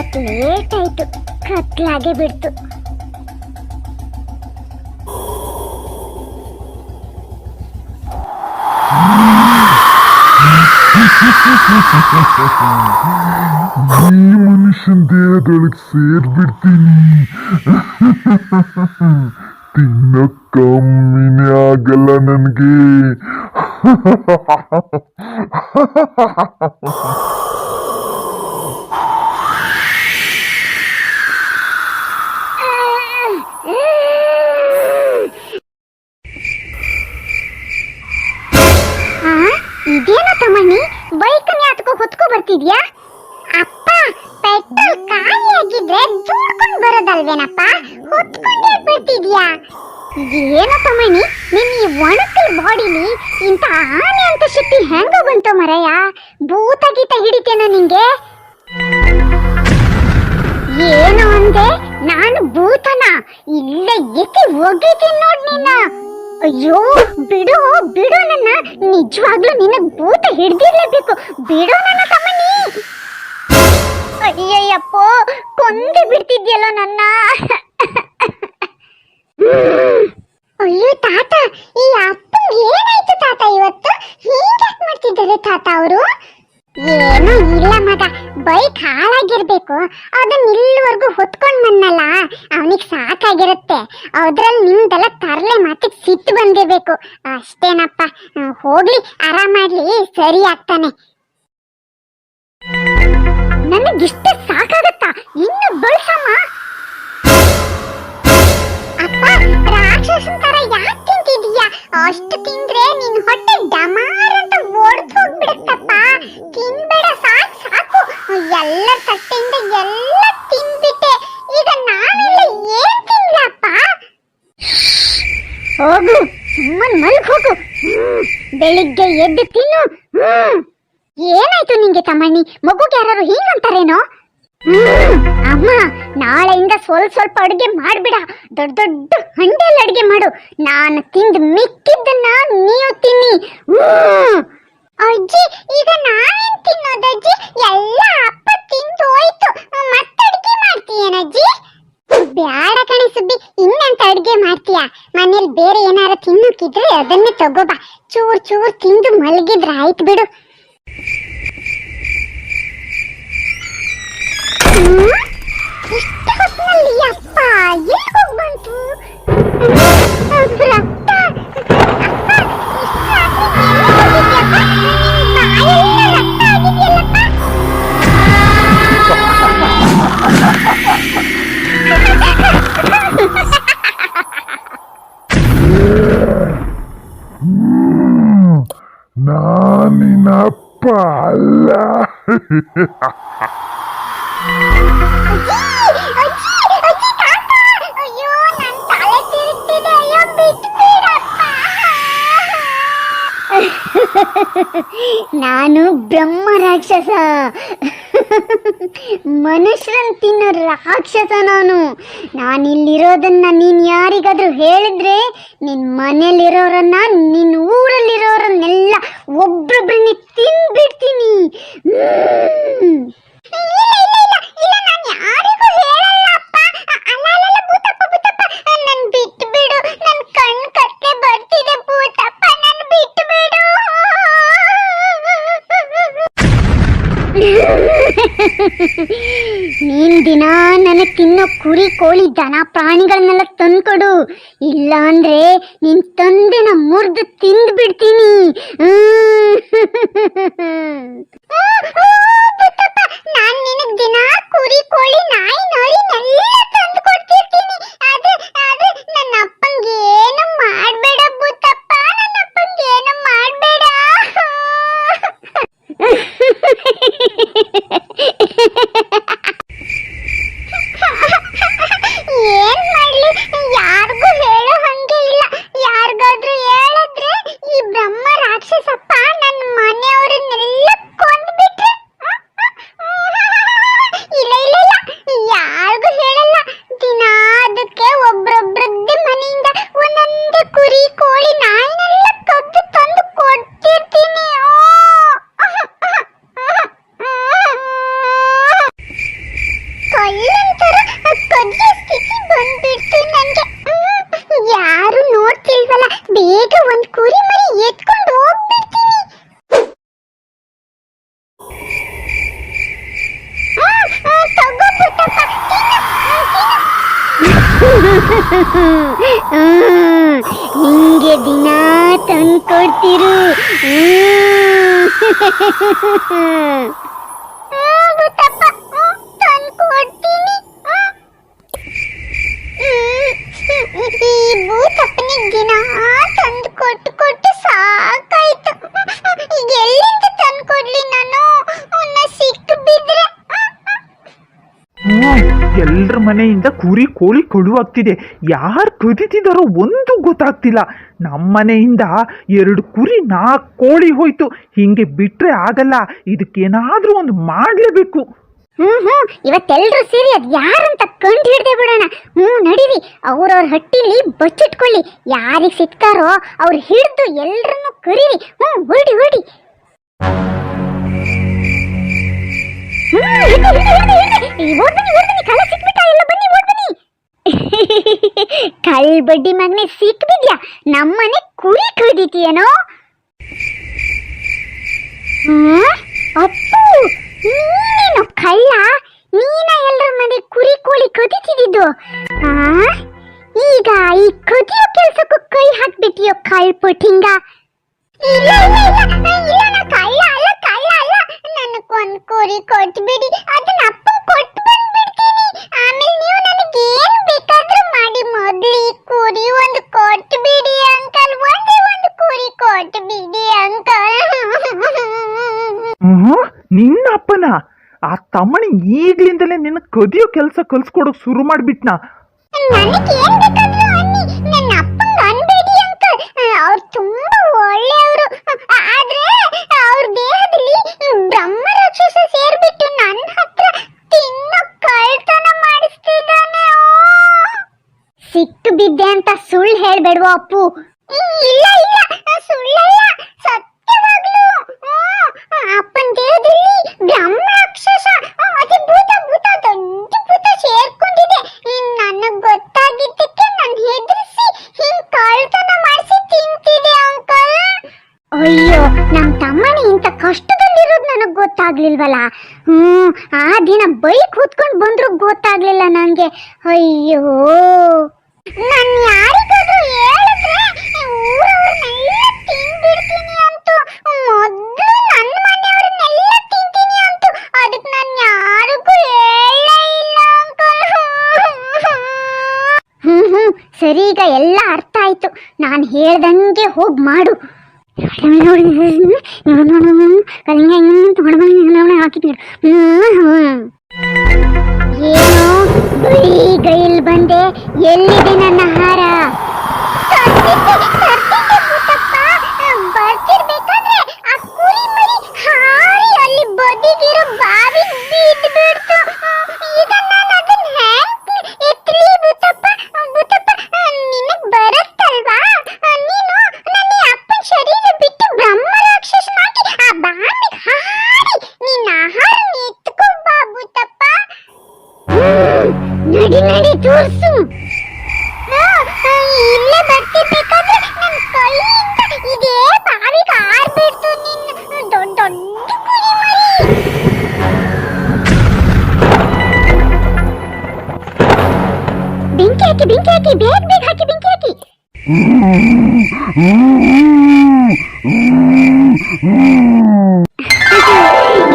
ಮಲ್ಗಕ್ late ಆಯ್ತು, ಕತ್ಲಾಗೆ ಬಿಡ್ತು. ಈ ಮನುಷ್ಯನ ದೇಹದೊಳಗೆ ಸೇರ್ಬಿಡ್ತೀನಿ. ತಿನ್ನ ಕಮ್ಮಿನೇ ಆಗಲ್ಲ ನನ್ಗೆ. ಇದೇನೋ ತಮ್ಮಣ್ಣಿ, ಬೈಕನ್ನ ಯಾತಕೋ ಹೊತ್ಕೊ ಬರ್ತಿದ್ಯಾ? ಅಪ್ಪ, ಪೆಟ್ರೋಲ್ ಖಾಲಿ ಆಗಿದ್ರೆ ಜೋಡ್ಕೊಂಡು ಬರೋದಲ್ವೇನಪ್ಪ, ಹೊತ್ಕೊಂಡೇ ಬರ್ತಿದ್ಯಾ? ಏನೋ ತಮ್ಮಣ್ಣಿ, ನಿನ್ನ ಈ ಒಣಕಲ್ ಬಾಡಿಲಿ ಇಂಥ ಆನೆ ಅಂತ ಶಕ್ತಿ ಹೆಂಗ ಬಂತು ಮರಯ್ಯ? ಭೂತ ಗೀತ ಹಿಡಿತೇನೋ ನಿಂಗೆ? ಏನು ಅಂದೆ? ನಾನು ಭೂತನ? ಇಲ್ಲೇ ಎತ್ತಿ ಒಗಿತೀನಿ ನೋಡ್ ನಿನ್ನ. ಅಯ್ಯೋ ಬಿಡು ಬಿಡು ನನ್ನ, ನಿಜವಾಗ್ಲೂ ನಿನ್ನ ಭೂತ ಹಿಡ್ದಿರ್ಲೇಬೇಕು. ಬಿಡು ನನ್ನ ತಮ್ಮನಿ. ಅಯ್ಯಯ್ಯಪ್ಪೋ, ಕೊಂದು ಬಿಡ್ತಿದ್ಯಲ್ಲ ನನ್ನ. ಅಯ್ಯೋ ತಾತ, ಈ ಅಪ್ಪಂಗೆ ಏನಾಯ್ತು ತಾತ ಇವತ್ತು? ಹೀಗ್ಯಾಕ್ ಮಾಡ್ತಿದ್ದಾರೆ ತಾತ ಅವರು? ಏನೋ ಇಲ್ಲ ಮಗ, ಬೈಕ್ ಹಾಳಾಗಿರ್ಬೇಕು, ಅದನ್ನ ಇಲ್ಲಿವರೆಗೂ ಹೊತ್ಕೊಂಡ್ ಬಂದಲ್ಲ, ಅವನಿಗೆ ಸಾಕಾಗಿರುತ್ತೆ. ಅದ್ರಲ್ಲಿ ನಿಮ್ದೆಲ್ಲ ತರಲೆ ಮಾತಿಗೆ ಸಿಟ್ಟು ಬಂದಿರ್ಬೇಕು ಅಷ್ಟೇನಪ್ಪ. ಹೋಗ್ಲಿ, ಆರಾಮಾಗ್ಲಿ, ಸರಿ ಆಗ್ತಾನೆ. ನನಗಿಷ್ಟ ಸಾಕಾಗತ್ತಾ? ಇನ್ನು ಬಳಸಮ್ಮ. ಅಪ್ಪ, ರಾಕ್ಷಸನ್ ತರ ಯಾಕೆ ತಿಂತಿದೀಯಾ? ಅಷ್ಟು ತಿಂದ್ರೆ ನಿನ್ ಹೊಟ್ಟೆ ಡಮಾರ್ ಅಂತ ಒಡ್ದು ಹೋಗ್ಬಿಡುತ್ತಪ್ಪ. ತಿನ್ಬೇಡ, ಸಾಕು ಸಾಕು. ಎಲ್ಲ ತಟ್ಟೆಯಿಂದ ಎಲ್ಲ ತಿನ್ಬಿಟ್ಟೆ, ಈಗ ನಾವೆಲ್ಲ ಏನ್ ತಿನ್ಲಪ್ಪ? ಹೋಗು, ಸುಮ್ಮನೆ ಮಲ್ಕ್ ಹೋಗು. ಬೆಳಿಗ್ಗೆ ಎದ್ದು ತಿನ್ನು. ಏನಾಯ್ತು ನಿಂಗೆ ತಮ್ಮಣ್ಣಿ? ಮಗುಗೆ ಯಾರು ಹೀಗಂತಾರೇನೋ? ಅಮ್ಮ, ನಾಳೆಯಿಂದ ಸ್ವಲ್ಪ ಅಡುಗೆ ಮಾಡ್ಬಿಡ. ದೊಡ್ಡ ದೊಡ್ಡ ಹಂಡೆಯಲ್ಲಿ ಅಡುಗೆ ಮಾಡು. ನಾನು ತಿಂದು ಮಿಕ್ಕಿದ್ದನ್ನ ನೀವು ತಿನ್ನಿ. ಅಜ್ಜಿ, ಈಗ ನಾವೇನ್ ತಿನ್ನೋದಜ್ಜಿ? ಎಲ್ಲ ಅಪ್ಪ ತಿಂದು ಹೋಯ್ತು, ಮತ್ತೆ ಅಡುಗೆ ಮಾಡ್ತೀಯೇನಜ್ಜಿ? ಬ್ಯಾಡ ಕಣೆ ಸುಬ್ಬಿ, ಇನ್ನಂತ ಅಡುಗೆ ಮಾಡ್ತೀಯ? ಮನೇಲಿ ಬೇರೆ ಏನಾರ ತಿನ್ನೋಕಿದ್ರೆ ಅದನ್ನೇ ತಗೋಬಾ. ಚೂರ್ ಚೂರ್ ತಿಂದು ಮಲಗಿದ್ರೆ ಆಯ್ತು ಬಿಡು. ಇಷ್ಟು ಹೊತ್ತಿನಲ್ಲಿ ಅಪ್ಪ ಎಲ್ಲಿ ಹೋಗಿ ಬಂತು? ರಕ್ತ, ಅಪ್ಪ, ನಾನಿನಪ್ಪ ಅಲ್ಲ. ನಾನು ಬ್ರಹ್ಮ ರಾಕ್ಷಸ, ಮನುಷ್ಯರನ್ನ ತಿನ್ನೋ ರಾಕ್ಷಸ ನಾನು. ನಾನಿಲ್ಲಿರೋದನ್ನ ನೀನ್ ಯಾರಿಗಾದ್ರೂ ಹೇಳಿದ್ರೆ ನಿನ್ ಮನೇಲಿರೋರನ್ನ, ನಿನ್ ಊರಲ್ಲಿರೋರನ್ನೆಲ್ಲ ಒಬ್ರೊಬ್ರನ್ನೇ ತಿನ್ಬಿಡ್ತೀನಿ. ನನ್ ಬಿಟ್ಟು ಬಿಡು, ನನ್ ಕಣ್ ಕತ್ತೆ ಬರ್ತಿದೆ ಭೂತಪ್ಪ, ನನ್ ಬಿಟ್ಟು ಬಿಡು. ನೀನ್ ದಿನ ನನಗೆ ತಿನ್ನೋ ಕುರಿ, ಕೋಳಿ, ದನ, ಪ್ರಾಣಿಗಳನ್ನೆಲ್ಲ ತಂದ್ಕೊಡು. ಇಲ್ಲ ಅಂದ್ರೆ ನಿನ್ ತಂದೆನ ಮುರಿದು ತಿಂದು ಬಿಡ್ತೀನಿ. ನಾನ್ ನಿನಗ್ ದಿನ ಕುರಿ, ಕೋಳಿ, ನಾಯಿ, ನರಿನೆಲ್ಲ ತಂದು ಕೊಡ್ತಿರ್ತೀನಿ. ಆದ್ರೆ ನನ್ನ ಅಪ್ಪಂಗೆ ಏನು ಮಾಡ್ಬೇಡ ಭೂತಪ್ಪ, ನನ್ನ ಅಪ್ಪಂಗೆ ಏನು ಮಾಡ್ಬೇಡ. ಏನ್ ಮಾಡ್ಲಿ, ಯಾರಿಗೂ ಹೇಳೋ ಹಂಗೆ ಇಲ್ಲ. ಯಾರಿಗಾದ್ರೂ ಹೇಳಿದ್ರೆ ಈ ಬ್ರಹ್ಮ ರಾಕ್ಷಸಪ್ಪ ನನ್ನ ಮನೆಯವರನ್ನೆಲ್ಲ ಕೊಂದ್ಬಿಟ್ರೆ. ಇಲ್ಲ ಇಲ್ಲ ಇಲ್ಲ, ಯಾರಿಗೂ ಹೇಳಲ್ಲ. ಹಿಂಗೆ ದಿನ ತಂದ್ಕೊಡ್ತಿರು. ತಂದ್ಕೊಡ್ತೀನಿ. ಈ ಭೂತಪ್ಪನಿಗೆ ದಿನ ತಂದು ಕೊಟ್ಟು ಕೊಟ್ಟು ಸಾಕಾಯ್ತು. ಈಗ ಎಲ್ಲಿಂದ ತಂದ್ಕೊಡ್ಲಿ ನಾನು? ಅವನ್ನ ಸಿಕ್ಕು ಬಿದ್ರೆ. ಎಲ್ರ ಮನೆಯಿಂದ ಕುರಿ ಕೋಳಿ ಕಳುವಾಗ್ತಿದೆ. ಯಾರು ಕದೀತಿದಾರೋ ಒಂದು ಗೊತ್ತಾಗ್ತಿಲ್ಲ. ನಮ್ಮನೆಯಿಂದ 2 ಕುರಿ 4 ಕೋಳಿ ಹೋಯ್ತು. ಹಿಂಗೆ ಬಿಟ್ರೆ ಆಗಲ್ಲ. ಇದಕ್ಕೇನಾದ್ರೂ ಒಂದು ಮಾಡ್ಲೇಬೇಕು. ಇವತ್ತೆಲ್ರೂ ಸೇರಿ ಅದ್ ಯಾರಂತ ಕಂಡು ಹಿಡ್ದೆ ಬಿಡೋಣ. ನಡೀರಿ, ಅವ್ರವ್ರ ಹಟ್ಟಿಲಿ ಬಚ್ಚಿಟ್ಕೊಳ್ಳಿ. ಯಾರಿಗೆ ಸಿಗ್ತಾರೋ ಅವ್ರು ಹಿಡ್ದು ಎಲ್ರನ್ನು ಕರೀರಿ. ಹೊಡಿ ಹೊಡಿ. ಕಳ್ಳ ಸಿಕ್ಬಿಟ್ಟ. ಎಲ್ಲ ಬನ್ನಿ, ಬನ್ನಿ. ಕಳ್ಳ ಬಡ್ಡಿ ಮಗನೆ ಸಿಕ್ಬಿದ್ಯಾ? ನಮ್ಮನೆ ಕುರಿ ಕದೀತಿಯೇನೋ? ಅಪ್ಪು, ನೀನೇನು ಕಳ್ಳ? ನೀನ ಎಲ್ಲರ ಮನೆ ಕುರಿ ಕೋಳಿ ಕದೀತಿದ್ದು? ಈಗ ಈ ಕದಿಯೋ ಕೆಲ್ಸಕ್ಕೂ ಕೈ ಹಾಕ್ಬಿಟ್ಟಿಯೋ ಕಳ್ಪಟ್ಟಿಂಗ? ಇಲ್ಲ ನಾ ಕಳ್ಳ ಅಲ್ಲ. ನನಗೊಂದು ಕುರಿ ಕೊಟ್ಬಿಡಿ. ಅದನ್ನ ಅಪ್ಪ ಕೊಟ್ಟು ಬಂದ್ಬಿಡ್ತೀನಿ. ಆಮೇಲೆ ನೀವು ನನಗೆ ಏನ್ ಬೇಕಾದ್ರೂ ಮಾಡಿ. ಮೊದ್ಲು ಈ ಕುರಿ ಒಂದು ಕೊಟ್ಬಿಡಿ ಅಂಕಲ್. ಒಂದೇ ಒಂದು ಕುರಿ ಕೊಟ್ಬಿಡಿ ಅಂಕಲ್. ನಿನ್ನ ಅಪ್ಪನ ಆ ತಮ್ಮಣಿ ಈಗ್ಲಿಂದಲೇ ನಿನ್ನ ಕದಿಯೋ ಕೆಲಸ ಕಲ್ಸ್ಕೊಡೋಕ್ ಶುರು ಮಾಡ್ಬಿಟ್ನಾ? ನನಗೆ ಏನ್ ಬೇಕಾದ್ರೂ ಅನ್ನಿ, ನನ್ನ ಅಪ್ಪಂಗ ಅನ್ಬೇಡಿ ಅಂಕಲ್. ಅವ್ರು ತುಂಬಾ ಒಳ್ಳೆಯವರು. ಆದ್ರೆ ಅವ್ರ ದೇಹದಲ್ಲಿ ಬ್ರಹ್ಮ ರಾಕ್ಷಸ ಸೇರ್ಬಿಟ್ಟು ನನ್ನ ಹತ್ರ ತಿನ್ನೋ ಕಳ್ತನ ಮಾಡಿಸ್ತಿದ್ದಾನೆ. ಸಿಟ್ಟು ಬಿದ್ದೆ ಅಂತ ಸುಳ್ಳು ಹೇಳ್ಬೇಡ್ವ ಅಪ್ಪು. ಇಲ್ಲ ಸುಳ್ಳಲ್ಲ, ಸತ್ಯವಾಗ್ಲು. ಅಪ್ಪನ ದೇಹದಲ್ಲಿ ಬ್ರಹ್ಮ ರಾಕ್ಷಸ, ಅದೇ ಭೂತ ದೊಡ್ಡ ಭೂತ ಸೇರ್ಕೊಂಡಿದೆ. ನನಗ್ ಗೊತ್ತಾಗಿದ್ದಕ್ಕೆ ನಾನು ಹೆದರಿಸಿ ಹಿಂಗ್ ಕಳ್ತನ ಮಾಡಿಸಿ ತಿಂತಿದೆ ಅಂಕಲ್. ಅಯ್ಯೋ, ನಮ್ ತಮ್ಮನೇ ಇಂಥ ಕಷ್ಟದಲ್ಲಿರೋದು ನನಗ್ ಗೊತ್ತಾಗ್ಲಿಲ್ವಲ್ಲ. ಆ ದಿನ ಬೈಕ್ ಕೂತ್ಕೊಂಡು ಬಂದ್ರು ಗೊತ್ತಾಗ್ಲಿಲ್ಲ ನಂಗೆ. ಅಯ್ಯೋ, ನಾನು ಯಾರಿಗಾದ್ರೂ ಹೇಳಿದ್ರೆ ಊರವ್ರನ್ನೆಲ್ಲ ತಿಂದ್ಬಿಡ್ತೀನಿ ಅಂತು. ಮೊದ್ಲು ನನ್ನ ಮನೆಯವ್ರನ್ನೆಲ್ಲ ತಿಂತೀನಿ ಅಂತು. ಅದಕ್ಕೆ ನಾನು ಯಾರಿಗೂ ಹೇಳೇ ಇಲ್ಲ ಅಂಕಲ್. ಸರಿ, ಈಗ ಎಲ್ಲ ಅರ್ಥ ಆಯ್ತು. ನಾನು ಹೇಳ್ದಂಗೆ ಹೋಗಿ ಮಾಡು. ಏನೋ ಬರೀ ಗೈಲ್ ಬಂದೆ. ಎಲ್ಲಿದೆ ನನ್ನ ಹಾರ? ಬರ್ತಿರ್ಬೇಕಾದ್ರೆ ಆ ಕುರಿ ಮರಿ ಹಾರಿ ಅಲ್ಲಿ ಬದಿಗಿರೋ ಬಾವಿ ಬಿದ್ಬಿಡ್ತು. ಈಗ ನಾನು ಅದನ್ನ ಹ್ಯಾಂಗ್ ಎತ್ತಲಿ? ಭೂತಪ್ಪ ನಿನಗ್ ಬರುತ್ತಲ್ವಾ? ನೀನು ನನ್ನ ಅಪ್ಪನ ಶರೀರ ಬಿಟ್ಟು ಬ್ರಹ್ಮ ರಾಕ್ಷಸನಾಗಿ ಆ ಬಾವಿಗೆ ಹಾರಿ ನಿನ್ನ ಆಹಾರ ಎತ್ಕೊ ಬಾ ಭೂತಪ್ಪ. ನಡಿ ತೋರ್ಸು. ಇಲ್ಲೇ ಬರ್ತಿರ್ಬೇಕಾದ್ರೆ ನನ್ನ ಕೈಯಿಂದ ಇದೇ ಬಾವಿಗೆ ಹಾರ್ಬಿಡ್ತು ನಿನ್ನ ದೊಡ್ಡ ಕುರಿ ಮರಿ. ಬೆಂಕಿ ಹಾಕಿ ಬೇಗ ಹಾಕಿ ಬೆಂಕಿ ಹಾಕಿ.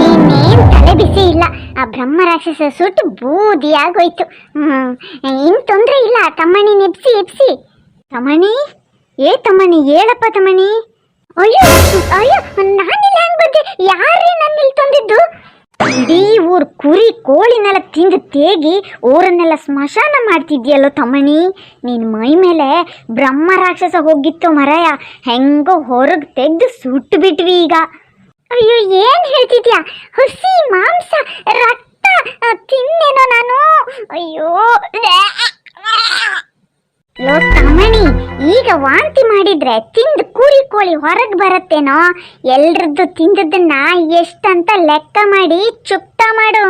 ಇನ್ನೇನ್ ತಲೆ ಬಿಸಿ ಇಲ್ಲ. ಆ ಬ್ರಹ್ಮ ರಾಕ್ಷಸ ಸುಟ್ಟು ಬೂದಿ ಆಗೋಯ್ತು. ಇನ್ ತೊಂದ್ರೆ ಇಲ್ಲ. ತಮ್ಮಣಿ ಎಬ್ಸಿ. ತಮ್ಮಣಿ, ತಮ್ಮಣಿ ಹೇಳಪ್ಪ ತಮ್ಮಣಿ. ಅಯ್ಯೋ ನಾನಿಲ್ಲ ಹಂಗ್ ಬಂದೆ. ಯಾರೇ ನನ್ನ ಇಲ್ಲಿ ತಂದಿದ್ದು? ಇಡೀ ಊರ್ ಕುರಿ ಕೋಳಿನೆಲ್ಲ ತಿಂದು ತೇಗಿ ಊರನ್ನೆಲ್ಲ ಸ್ಮಶಾನ ಮಾಡ್ತಿದ್ಯಲ್ಲೋ ತಮ್ಮಣಿ. ನಿನ್ ಮೈ ಮೇಲೆ ಬ್ರಹ್ಮ ರಾಕ್ಷಸ ಹೋಗಿತ್ತು ಮರಾಯ. ಹೆಂಗೋ ಹೊರಗೆ ತೆಗೆದು ಸುಟ್ಟು ಬಿಟ್ವಿ ಈಗ. ಅಯ್ಯೋ, ಏನ್ ಹೇಳ್ತಿದ್ಯಾ? ಹಸಿ ಮಾಂಸ ರಕ್ತ ತಿನ್ನೇನೋ ನಾನು. ಅಯ್ಯೋ ಲೋ ತಮ್ಮಣಿ, ಈಗ ವಾಂತಿ ಮಾಡಿದ್ರೆ ತಿಂದು ಕುರಿ ಕೋಳಿ ಹೊರಗೆ ಬರತ್ತೇನೋ? ಎಲ್ರದ್ದು ತಿಂದದನ್ನ ಎಷ್ಟಂತ ಲೆಕ್ಕ ಮಾಡಿ ಚುಕ್ತ ಮಾಡು.